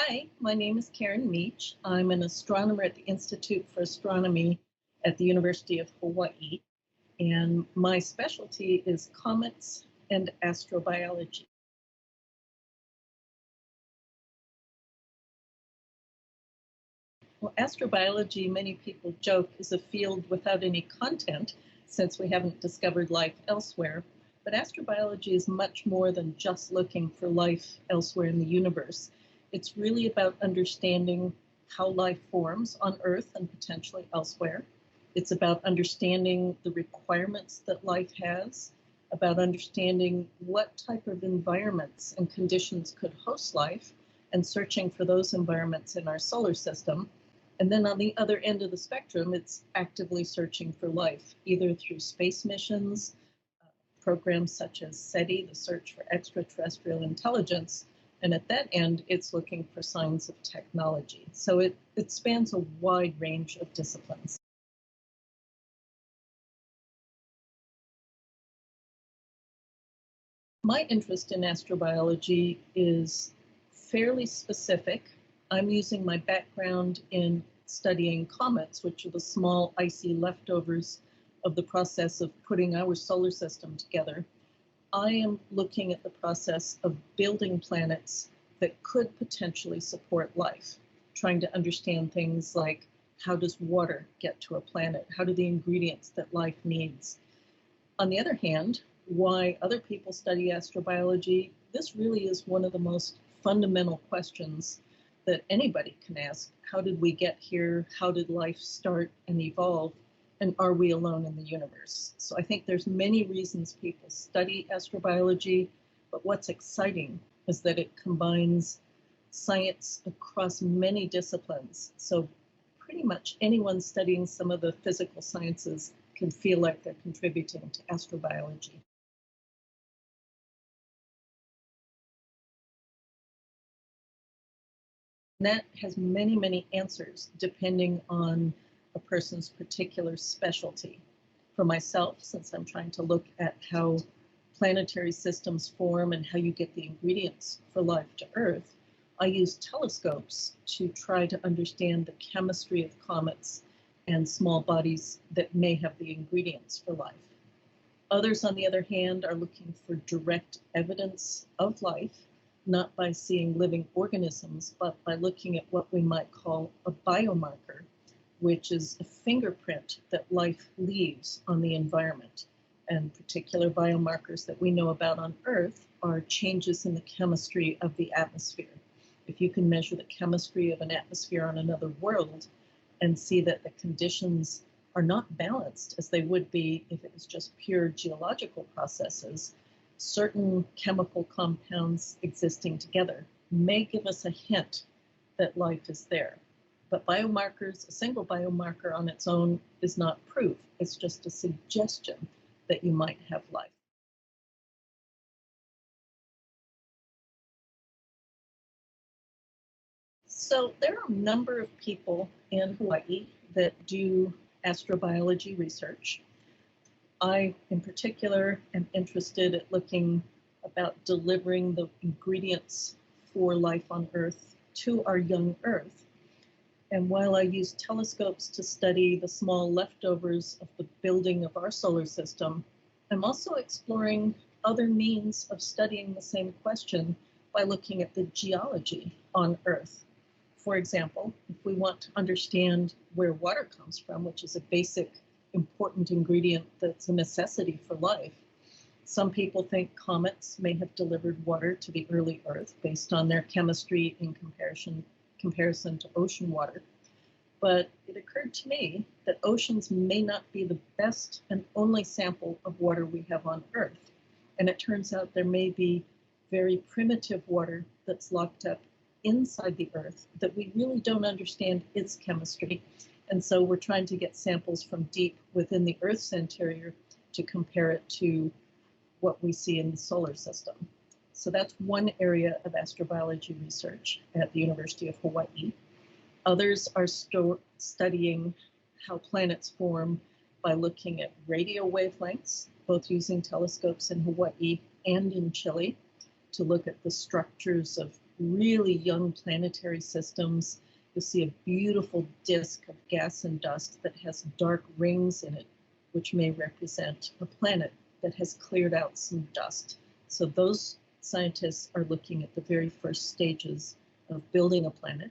Hi, my name is Karen Meech. I'm an astronomer at the Institute for Astronomy at the University of Hawaii, and my specialty is comets and astrobiology. Well, astrobiology, many people joke, is a field without any content since we haven't discovered life elsewhere. But astrobiology is much more than just looking for life elsewhere in the universe. It's really about understanding how life forms on Earth and potentially elsewhere. It's about understanding the requirements that life has, about understanding what type of environments and conditions could host life, and searching for those environments in our solar system. And then on the other end of the spectrum, it's actively searching for life, either through space missions, programs such as SETI, the Search for Extraterrestrial Intelligence, and at that end, it's looking for signs of technology. So it spans a wide range of disciplines. My interest in astrobiology is fairly specific. I'm using my background in studying comets, which are the small icy leftovers of the process of putting our solar system together. I am looking at the process of building planets that could potentially support life, trying to understand things like how does water get to a planet? How do the ingredients that life needs? On the other hand, why other people study astrobiology, this really is one of the most fundamental questions that anybody can ask. How did we get here? How did life start and evolve? And are we alone in the universe? So I think there's many reasons people study astrobiology, but what's exciting is that it combines science across many disciplines. So pretty much anyone studying some of the physical sciences can feel like they're contributing to astrobiology. And that has many, many answers depending on a person's particular specialty. For myself, since I'm trying to look at how planetary systems form and how you get the ingredients for life to Earth, I use telescopes to try to understand the chemistry of comets and small bodies that may have the ingredients for life. Others, on the other hand, are looking for direct evidence of life, not by seeing living organisms, but by looking at what we might call a biomarker, which is a fingerprint that life leaves on the environment. And particular biomarkers that we know about on Earth are changes in the chemistry of the atmosphere. If you can measure the chemistry of an atmosphere on another world and see that the conditions are not balanced as they would be if it was just pure geological processes, certain chemical compounds existing together may give us a hint that life is there. But biomarkers, a single biomarker on its own is not proof. It's just a suggestion that you might have life. So there are a number of people in Hawaii that do astrobiology research. I, in particular, am interested at looking about delivering the ingredients for life on Earth to our young Earth. And while I use telescopes to study the small leftovers of the building of our solar system, I'm also exploring other means of studying the same question by looking at the geology on Earth. For example, if we want to understand where water comes from, which is a basic, important ingredient that's a necessity for life, some people think comets may have delivered water to the early Earth based on their chemistry in comparison to ocean water. But it occurred to me that oceans may not be the best and only sample of water we have on Earth. And it turns out there may be very primitive water that's locked up inside the Earth that we really don't understand its chemistry. And so we're trying to get samples from deep within the Earth's interior to compare it to what we see in the solar system. So that's one area of astrobiology research at the University of Hawaii. Others are studying how planets form by looking at radio wavelengths, both using telescopes in Hawaii and in Chile, to look at the structures of really young planetary systems. You'll see a beautiful disk of gas and dust that has dark rings in it, which may represent a planet that has cleared out some dust. So those scientists are looking at the very first stages of building a planet.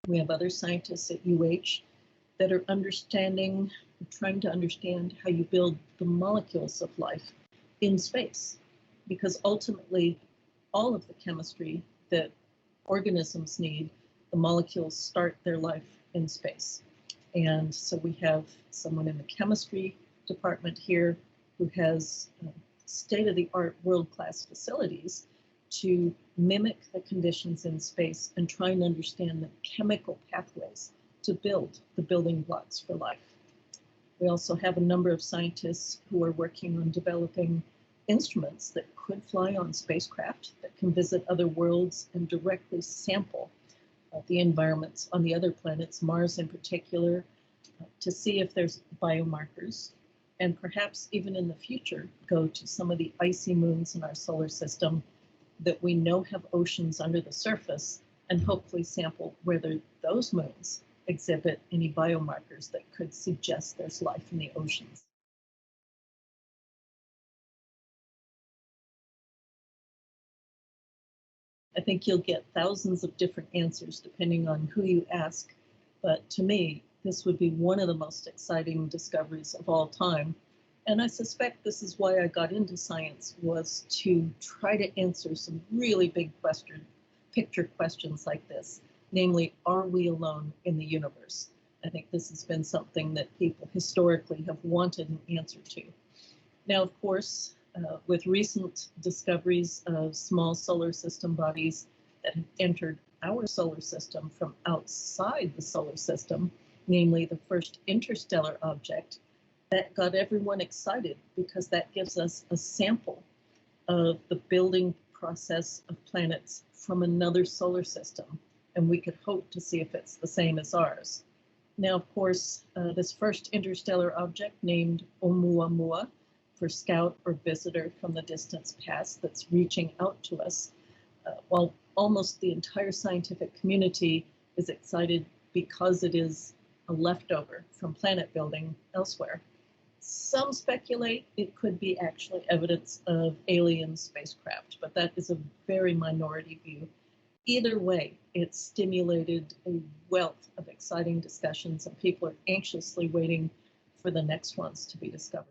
We have other scientists at UH that are trying to understand how you build the molecules of life in space, because ultimately all of the chemistry that organisms need, the molecules start their life in space. And so we have someone in the chemistry department here who has state-of-the-art world-class facilities to mimic the conditions in space and try and understand the chemical pathways to build the building blocks for life. We also have a number of scientists who are working on developing instruments that could fly on spacecraft, that can visit other worlds and directly sample the environments on the other planets, Mars in particular, to see if there's biomarkers, and perhaps even in the future go to some of the icy moons in our solar system that we know have oceans under the surface, and hopefully sample whether those moons exhibit any biomarkers that could suggest there's life in the oceans. I think you'll get thousands of different answers depending on who you ask, but to me, this would be one of the most exciting discoveries of all time. And I suspect this is why I got into science, was to try to answer some really big picture questions like this. Namely, are we alone in the universe? I think this has been something that people historically have wanted an answer to. Now, of course, with recent discoveries of small solar system bodies that have entered our solar system from outside the solar system, namely the first interstellar object, that got everyone excited because that gives us a sample of the building process of planets from another solar system, and we could hope to see if it's the same as ours. Now, of course, this first interstellar object named Oumuamua, for scout or visitor from the distant past, that's reaching out to us, while almost the entire scientific community is excited because it is a leftover from planet building elsewhere. Some speculate it could be actually evidence of alien spacecraft, but that is a very minority view. Either way, it's stimulated a wealth of exciting discussions, and people are anxiously waiting for the next ones to be discovered.